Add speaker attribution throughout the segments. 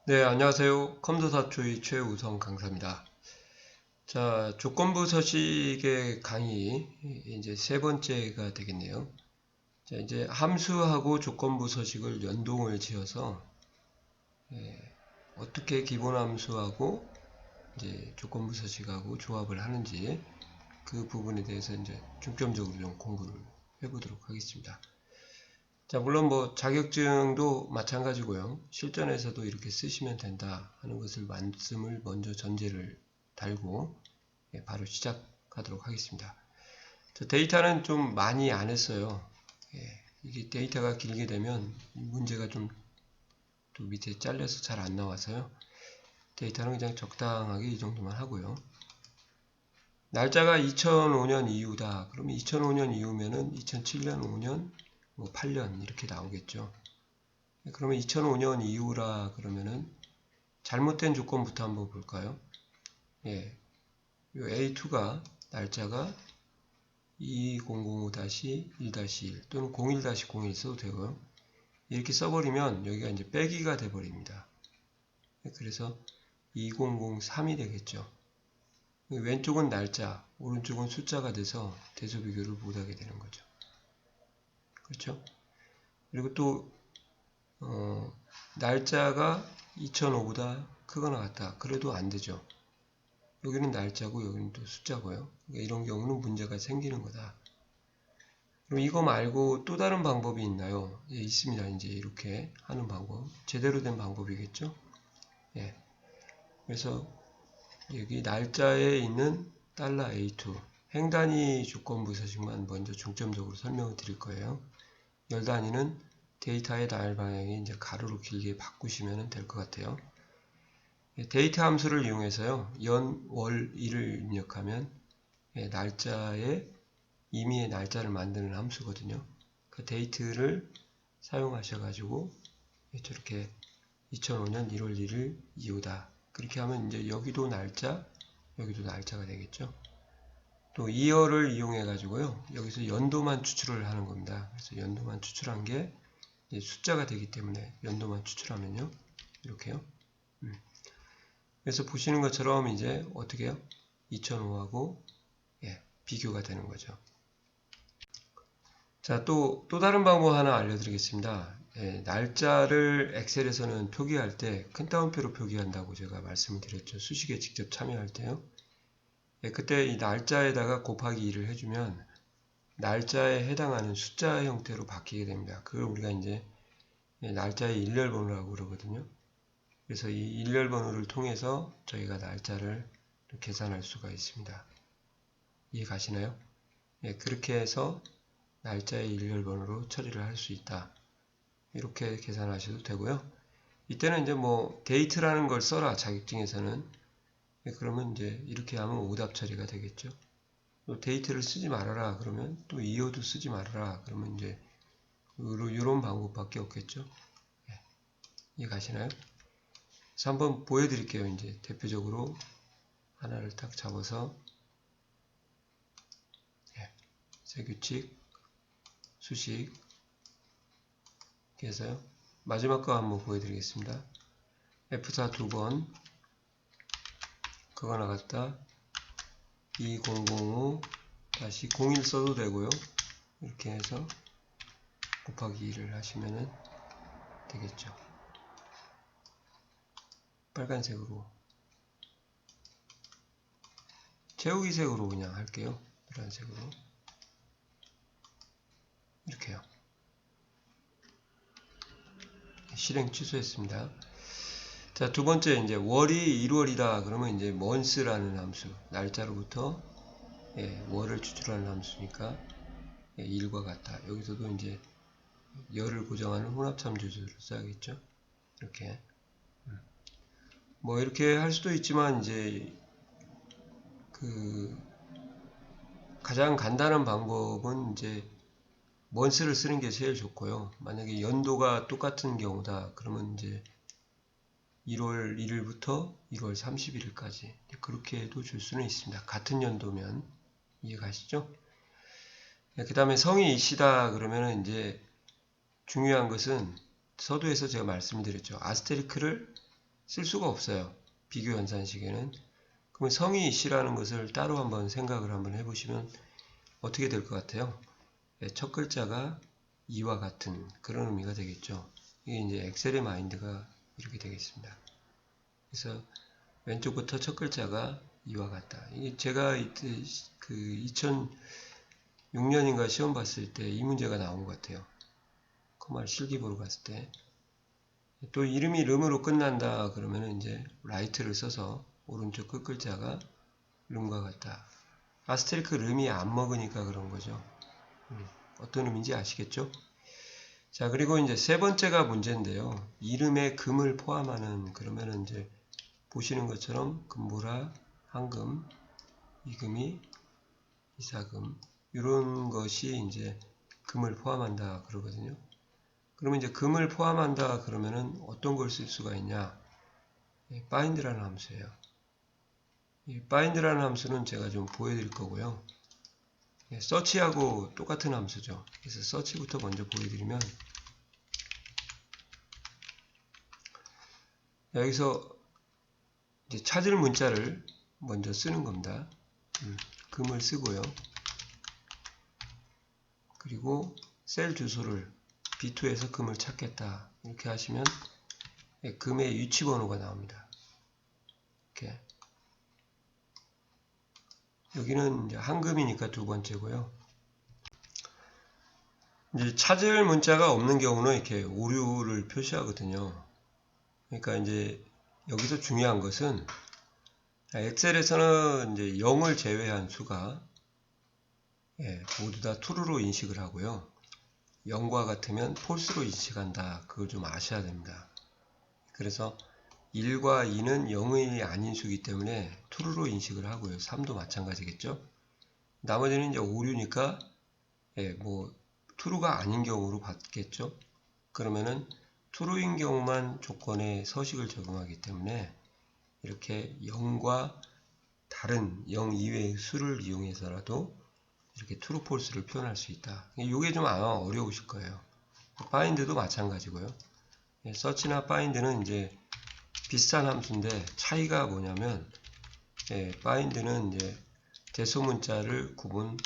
Speaker 1: 네, 안녕하세요. 컴퓨터사초의 최우성 강사입니다. 자, 조건부 서식의 강의 이제 세 번째가 되겠네요. 자, 이제 함수하고 조건부 서식을 연동을 지어서 어떻게 기본 함수하고 이제 조건부 서식하고 조합을 하는지 그 부분에 대해서 이제 중점적으로 좀 공부를 해보도록 하겠습니다. 자, 물론 뭐 자격증도 마찬가지고요. 실전에서도 이렇게 쓰시면 된다 하는 것을 말씀을 먼저 전제를 달고 바로 시작하도록 하겠습니다. 자, 데이터는 좀 많이 안 했어요. 이게 데이터가 길게 되면 문제가 좀 또 밑에 잘려서 잘 안 나와서요. 데이터는 그냥 적당하게 이 정도만 하고요. 날짜가 2005년 이후다. 그러면 2005년 이후면은 2007년, 5년, 뭐 8년 이렇게 나오겠죠. 그러면 2005년 이후라 그러면은 잘못된 조건부터 한번 볼까요? 예, 요 A2가 날짜가 2005-1-1 또는 01-01 써도 되고요. 이렇게 써버리면 여기가 이제 빼기가 돼버립니다. 그래서 2003이 되겠죠. 왼쪽은 날짜, 오른쪽은 숫자가 돼서 대소 비교를 못하게 되는 거죠. 그렇죠? 그리고 또 날짜가 2005보다 크거나 같다. 그래도 안 되죠. 여기는 날짜고 여기는 또 숫자고요. 그러니까 이런 경우는 문제가 생기는 거다. 그럼 이거 말고 또 다른 방법이 있나요? 예, 있습니다. 이제 이렇게 하는 방법. 제대로 된 방법이겠죠? 예. 그래서 여기 날짜에 있는 $A2 행단위 조건부 서식만 먼저 중점적으로 설명을 드릴 거예요. 열 단위는 데이터의 나열 방향이 이제 가로로 길게 바꾸시면 될 것 같아요. 데이터 함수를 이용해서요. 연, 월, 일을 입력하면 날짜에 임의의 날짜를 만드는 함수거든요. 그 데이트를 사용하셔가지고 저렇게 2005년 1월 1일 이후다. 그렇게 하면 이제 여기도 날짜, 여기도 날짜가 되겠죠. 또 이어를 이용해 가지고요. 여기서 연도만 추출을 하는 겁니다. 그래서 연도만 추출한 게 숫자가 되기 때문에 연도만 추출하면요. 이렇게요. 그래서 보시는 것처럼 이제 어떻게 해요? 2005하고 비교가 되는 거죠. 자, 또 다른 방법 하나 알려드리겠습니다. 날짜를 엑셀에서는 표기할 때 큰 따옴표로 표기한다고 제가 말씀을 드렸죠. 수식에 직접 참여할 때요. 그때 이 날짜에다가 곱하기 2를 해주면 날짜에 해당하는 숫자 형태로 바뀌게 됩니다. 그걸 우리가 이제 날짜의 일렬번호라고 그러거든요. 그래서 이 일렬번호를 통해서 저희가 날짜를 계산할 수가 있습니다. 이해 가시나요? 그렇게 해서 날짜의 일렬번호로 처리를 할 수 있다. 이렇게 계산하셔도 되고요. 이때는 이제 뭐 데이트라는 걸 써라 자격증에서는 그러면 이제 이렇게 하면 오답 처리가 되겠죠. 또 데이트를 쓰지 말아라 그러면 또 이어도 쓰지 말아라 그러면 이제 이런 방법밖에 없겠죠. 이해 가시나요? 그래서 한번 보여드릴게요. 이제 대표적으로 하나를 딱 잡아서 세규칙 수식 이렇게 해서요. 마지막 거 한번 보여드리겠습니다. F4 2번 그거 나갔다 2005-01 써도 되고요. 이렇게 해서 곱하기 2를 하시면 되겠죠. 빨간색으로 채우기 색으로 그냥 할게요. 노란색으로 이렇게요. 실행 취소했습니다. 자, 두 번째 이제 월이 1월이다 그러면 이제 month라는 함수 날짜로부터 월을 추출하는 함수니까 1과 같다. 여기서도 이제 열을 고정하는 혼합참조를 써야겠죠. 이렇게 뭐 이렇게 할 수도 있지만 이제 그 가장 간단한 방법은 이제 month를 쓰는 게 제일 좋고요. 만약에 연도가 똑같은 경우다 그러면 이제 1월 1일부터 1월 31일까지 그렇게 해도 줄 수는 있습니다. 같은 연도면 이해 가시죠? 그 다음에 성이 이시다 그러면 이제 중요한 것은 서두에서 제가 말씀드렸죠. 아스테리크를 쓸 수가 없어요. 비교 연산식에는. 그러면 성이 이시라는 것을 따로 한번 생각을 한번 해보시면 어떻게 될 것 같아요? 첫 글자가 이와 같은 그런 의미가 되겠죠. 이게 이제 엑셀의 마인드가 이렇게 되겠습니다. 그래서 왼쪽부터 첫 글자가 이와 같다. 이게 제가 이때 그 2006년인가 시험 봤을 때 이 문제가 나온 것 같아요. 컴마를 실기 보러 갔을 때. 또 이름이 름으로 끝난다 그러면 이제 라이트를 써서 오른쪽 끝 글자가 름과 같다. 아스테리크 름이 안 먹으니까 그런 거죠. 어떤 의미인지 아시겠죠? 자, 그리고 이제 세 번째가 문제인데요. 이름에 금을 포함하는, 그러면은 이제 보시는 것처럼 금보라, 황금, 이금이, 이사금, 이런 것이 이제 금을 포함한다 그러거든요. 그러면 이제 금을 포함한다 그러면은 어떤 걸 쓸 수가 있냐? bind라는 함수예요. 이 bind라는 함수는 제가 좀 보여드릴 거고요. search하고 똑같은 함수죠. 그래서 search부터 먼저 보여드리면 여기서 이제 찾을 문자를 먼저 쓰는 겁니다. 금을 쓰고요. 그리고 셀 주소를 B2에서 금을 찾겠다. 이렇게 하시면 금의 위치 번호가 나옵니다. 이렇게. 여기는 이제 한금이니까 두 번째고요. 이제 찾을 문자가 없는 경우는 이렇게 오류를 표시하거든요. 그러니까 이제 여기서 중요한 것은 엑셀에서는 이제 0을 제외한 수가 모두 다 true로 인식을 하고요. 0과 같으면 false로 인식한다. 그걸 좀 아셔야 됩니다. 그래서 1과 2는 0이 아닌 수이기 때문에 true로 인식을 하고요. 3도 마찬가지겠죠. 나머지는 이제 오류니까 뭐 true가 아닌 경우로 받겠죠. 그러면은 true인 경우만 조건에 서식을 적용하기 때문에 이렇게 0과 다른 0 이외의 수를 이용해서라도 이렇게 true, false를 표현할 수 있다. 이게 좀 아마 어려우실 거예요. find도 마찬가지고요. search나 find는 이제 비슷한 함수인데 차이가 뭐냐면 find는 이제 대소문자를 구분한다.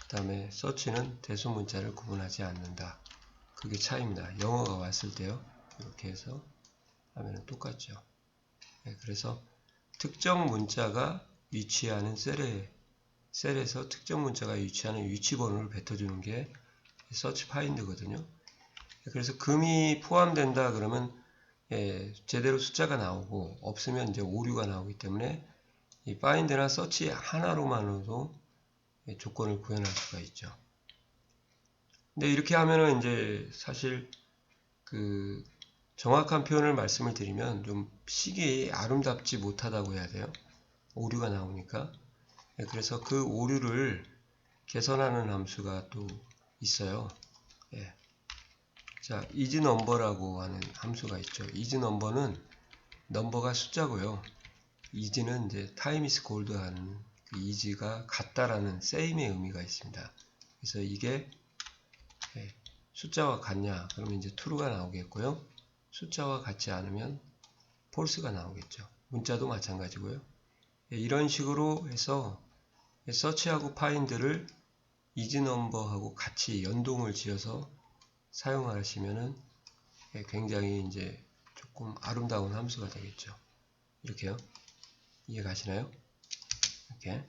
Speaker 1: 그 다음에 search는 대소문자를 구분하지 않는다. 그게 차이입니다. 영어가 왔을 때요. 이렇게 해서 하면 똑같죠. 그래서 특정 문자가 위치하는 셀에서 특정 문자가 위치하는 위치 번호를 뱉어주는 게 search find거든요. 그래서 금이 포함된다 그러면 제대로 숫자가 나오고 없으면 이제 오류가 나오기 때문에 이 find나 search 하나로만으로도 조건을 구현할 수가 있죠. 근데 이렇게 하면은 이제 사실 그 정확한 표현을 말씀을 드리면 좀 식이 아름답지 못하다고 해야 돼요. 오류가 나오니까. 그래서 그 오류를 개선하는 함수가 또 있어요. 자, isNumber라고 하는 함수가 있죠. isNumber는 넘버가 숫자고요. is는 이제 time is gold 하는 그 is가 같다라는 same의 의미가 있습니다. 그래서 이게 숫자와 같냐? 그러면 이제 true가 나오겠고요. 숫자와 같지 않으면 false가 나오겠죠. 문자도 마찬가지고요. 이런 식으로 해서 search하고 find를 isNumber하고 같이 연동을 지어서 사용하시면은 굉장히 이제 조금 아름다운 함수가 되겠죠. 이렇게요. 이해 가시나요? 이렇게.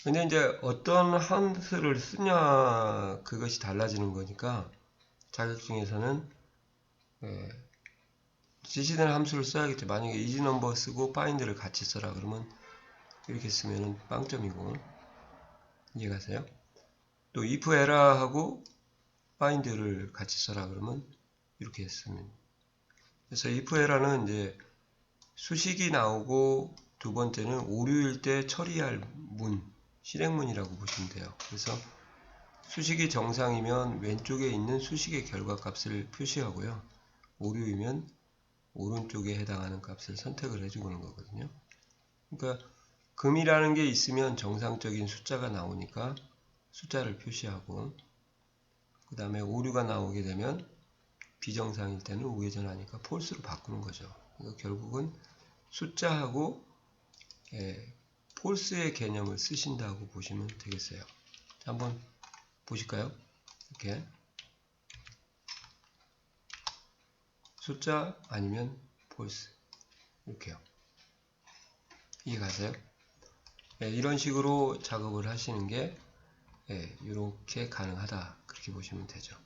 Speaker 1: 근데 이제 어떤 함수를 쓰냐 그것이 달라지는 거니까 자격증에서는 지시되는 함수를 써야겠죠. 만약에 isNumber 쓰고 find를 같이 써라 그러면 이렇게 쓰면은 빵점이고. 이해 가세요? 또 if error하고 find를 같이 써라 그러면 이렇게 했으면. 그래서 if error는 이제 수식이 나오고 두 번째는 오류일 때 처리할 실행문이라고 보시면 돼요. 그래서 수식이 정상이면 왼쪽에 있는 수식의 결과값을 표시하고요. 오류이면 오른쪽에 해당하는 값을 선택을 해주는 거거든요. 그러니까 금이라는 게 있으면 정상적인 숫자가 나오니까 숫자를 표시하고 그 다음에 오류가 나오게 되면 비정상일 때는 우회전하니까 false로 바꾸는 거죠. 그러니까 결국은 숫자하고 false의 개념을 쓰신다고 보시면 되겠어요. 자, 한번 보실까요? 이렇게 숫자 아니면 false 이렇게요. 이해가세요? 이런 식으로 작업을 하시는 게 이렇게 가능하다 그렇게 보시면 되죠.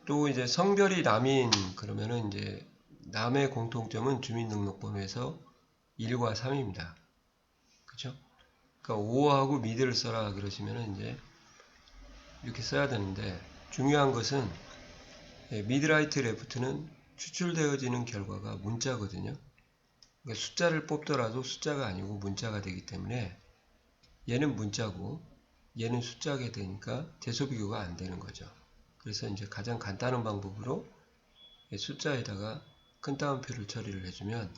Speaker 1: 또 이제 성별이 남인 그러면은 이제 남의 공통점은 주민등록번호에서 1과 3입니다. 그쵸? 그러니까 5하고 미드를 써라 그러시면은 이제 이렇게 써야 되는데 중요한 것은 미드 라이트 레프트는 추출되어지는 결과가 문자거든요. 그러니까 숫자를 뽑더라도 숫자가 아니고 문자가 되기 때문에 얘는 문자고 얘는 숫자가 되니까 대소 비교가 안 되는 거죠. 그래서 이제 가장 간단한 방법으로 숫자에다가 큰 따옴표를 처리를 해주면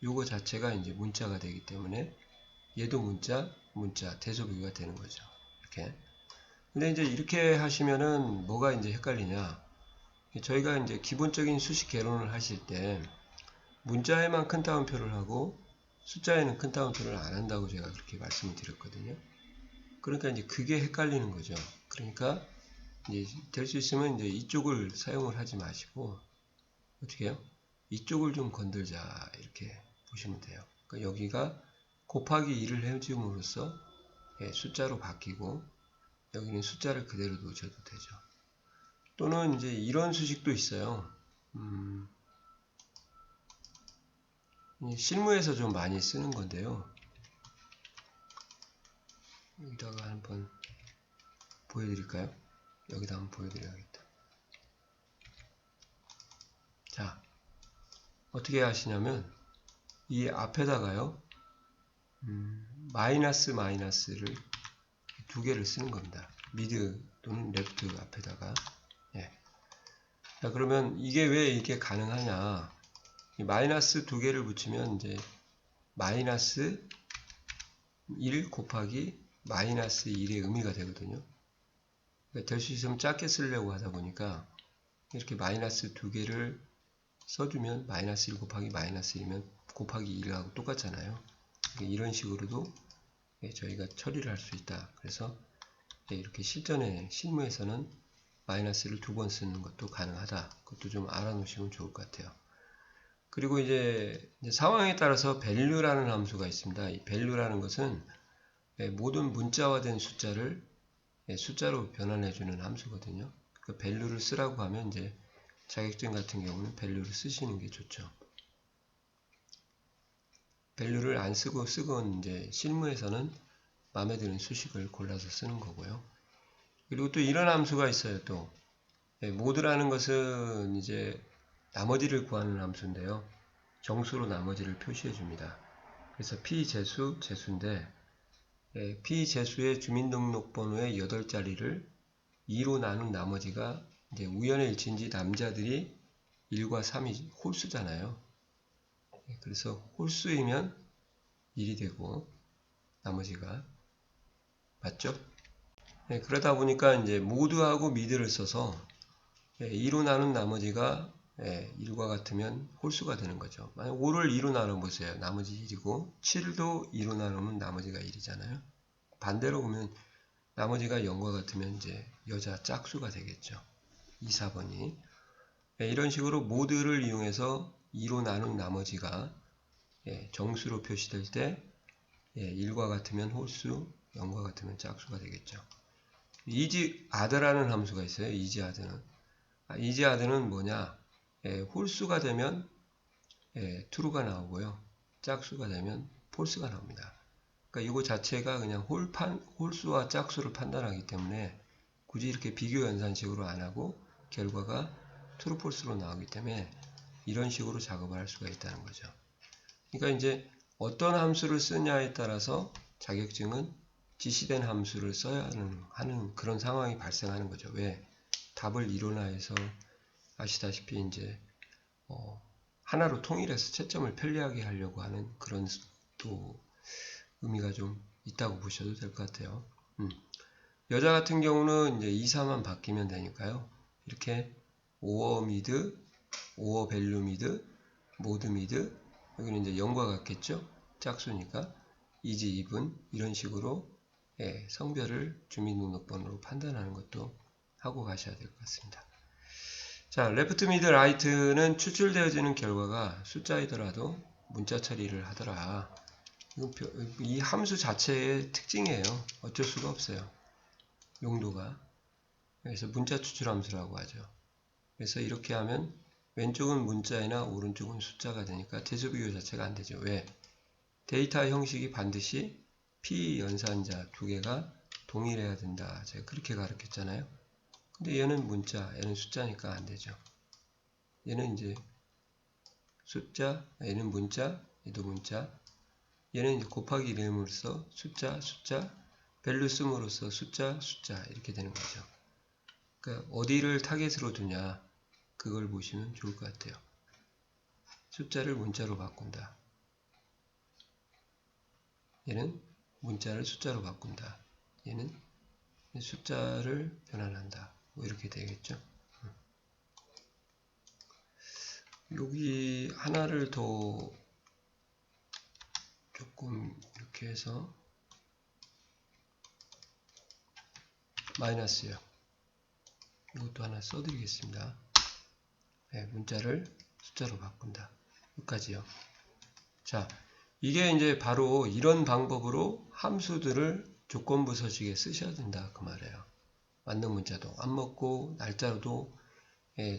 Speaker 1: 요거 자체가 이제 문자가 되기 때문에 얘도 문자, 대소 비교가 되는 거죠. 이렇게. 근데 이제 이렇게 하시면은 뭐가 이제 헷갈리냐? 저희가 이제 기본적인 수식 개론을 하실 때 문자에만 큰 따옴표를 하고 숫자에는 큰 따옴표를 안 한다고 제가 그렇게 말씀을 드렸거든요. 그러니까 이제 그게 헷갈리는 거죠. 그러니까 이제 될 수 있으면 이제 이쪽을 사용을 하지 마시고 어떻게 해요? 이쪽을 좀 건들자 이렇게 보시면 돼요. 그러니까 여기가 곱하기 2를 해줌으로써 숫자로 바뀌고 여기는 숫자를 그대로 놓으셔도 되죠. 또는 이제 이런 수식도 있어요. 실무에서 좀 많이 쓰는 건데요. 여기다가 한번 보여드릴까요? 여기다 한번 보여드려야겠다. 자, 어떻게 하시냐면 이 앞에다가요 마이너스를 두 개를 쓰는 겁니다. 미드 또는 레프트 앞에다가. 자, 그러면 이게 왜 이게 가능하냐? 이 마이너스 두 개를 붙이면 이제 마이너스 1 곱하기 마이너스 1의 의미가 되거든요. 그러니까 될 수 있으면 작게 쓰려고 하다 보니까 이렇게 마이너스 두 개를 써주면 마이너스 1 곱하기 마이너스 1이면 곱하기 1하고 똑같잖아요. 그러니까 이런 식으로도 저희가 처리를 할 수 있다. 그래서 이렇게 실무에서는 마이너스를 두 번 쓰는 것도 가능하다. 그것도 좀 알아놓으시면 좋을 것 같아요. 그리고 이제 상황에 따라서 value라는 함수가 있습니다. 이 value라는 것은 모든 문자화된 숫자를 숫자로 변환해주는 함수거든요. 그 value를 쓰라고 하면 이제 자격증 같은 경우는 value를 쓰시는 게 좋죠. value를 안 쓰고 이제 실무에서는 마음에 드는 수식을 골라서 쓰는 거고요. 그리고 또 이런 함수가 있어요. 또 모드라는 것은 이제 나머지를 구하는 함수인데요. 정수로 나머지를 표시해 줍니다. 그래서 P재수, 재수인데 P재수의 주민등록번호의 8자리를 2로 나눈 나머지가 이제 우연의 일치인지 남자들이 1과 3이 홀수잖아요. 그래서 홀수이면 1이 되고 나머지가 맞죠? 그러다 보니까 이제 모드하고 미드를 써서 2로 나눈 나머지가 1과 같으면 홀수가 되는 거죠. 만약 5를 2로 나눠보세요. 나머지 1이고 7도 2로 나누면 나머지가 1이잖아요. 반대로 보면 나머지가 0과 같으면 이제 여자 짝수가 되겠죠. 2, 4번이. 이런 식으로 모드를 이용해서 2로 나눈 나머지가 정수로 표시될 때 1과 같으면 홀수, 0과 같으면 짝수가 되겠죠. 이지아드라는 함수가 있어요. 이지아드는. 이지아드는 뭐냐? 홀수가 되면 true가 나오고요. 짝수가 되면 false가 나옵니다. 그러니까 이거 자체가 그냥 홀수와 짝수를 판단하기 때문에 굳이 이렇게 비교 연산식으로 안 하고 결과가 true, false로 나오기 때문에 이런 식으로 작업을 할 수가 있다는 거죠. 그러니까 이제 어떤 함수를 쓰냐에 따라서 자격증은 지시된 함수를 써야 하는 그런 상황이 발생하는 거죠. 왜? 답을 이론화해서 아시다시피 이제 하나로 통일해서 채점을 편리하게 하려고 하는 그런 또 의미가 좀 있다고 보셔도 될 것 같아요. 여자 같은 경우는 이제 2, 4만 바뀌면 되니까요. 이렇게 오어 미드, 오어 밸류 미드, 모드 미드, 여기는 이제 0과 같겠죠? 짝수니까 이지 이분 이런 식으로 성별을 주민등록번호로 판단하는 것도 하고 가셔야 될 것 같습니다. 자, 레프트 미드 라이트는 추출되어지는 결과가 숫자이더라도 문자 처리를 하더라. 이 함수 자체의 특징이에요. 어쩔 수가 없어요. 용도가. 그래서 문자 추출 함수라고 하죠. 그래서 이렇게 하면 왼쪽은 문자이나 오른쪽은 숫자가 되니까 대조 비교 자체가 안 되죠. 왜? 데이터 형식이 반드시 P 연산자 두 개가 동일해야 된다. 제가 그렇게 가르쳤잖아요. 근데 얘는 문자, 얘는 숫자니까 안 되죠. 얘는 이제 숫자, 얘는 문자, 얘도 문자. 얘는 이제 곱하기 이름으로써 숫자, 숫자, 밸류 씀으로써 숫자, 숫자 이렇게 되는 거죠. 그러니까 어디를 타겟으로 두냐 그걸 보시면 좋을 것 같아요. 숫자를 문자로 바꾼다. 얘는 문자를 숫자로 바꾼다. 얘는 숫자를 변환한다. 뭐 이렇게 되겠죠. 여기 하나를 더 조금 이렇게 해서 마이너스요. 이것도 하나 써드리겠습니다. 네, 문자를 숫자로 바꾼다. 여기까지요. 자, 이게 이제 바로 이런 방법으로 함수들을 조건부 서식에 쓰셔야 된다. 그 말이에요. 맞는 문자도 안 먹고 날짜로도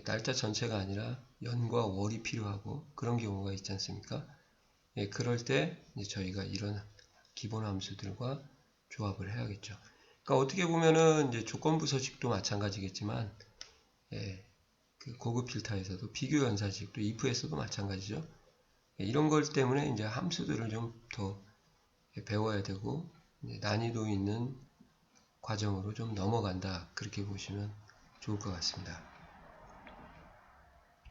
Speaker 1: 날짜 전체가 아니라 연과 월이 필요하고 그런 경우가 있지 않습니까? 그럴 때 이제 저희가 이런 기본 함수들과 조합을 해야겠죠. 그러니까 어떻게 보면은 이제 조건부 서식도 마찬가지겠지만 그 고급 필터에서도 비교 연산식도 if에서도 마찬가지죠. 이런 것 때문에 이제 함수들을 좀 더 배워야 되고 난이도 있는 과정으로 좀 넘어간다. 그렇게 보시면 좋을 것 같습니다.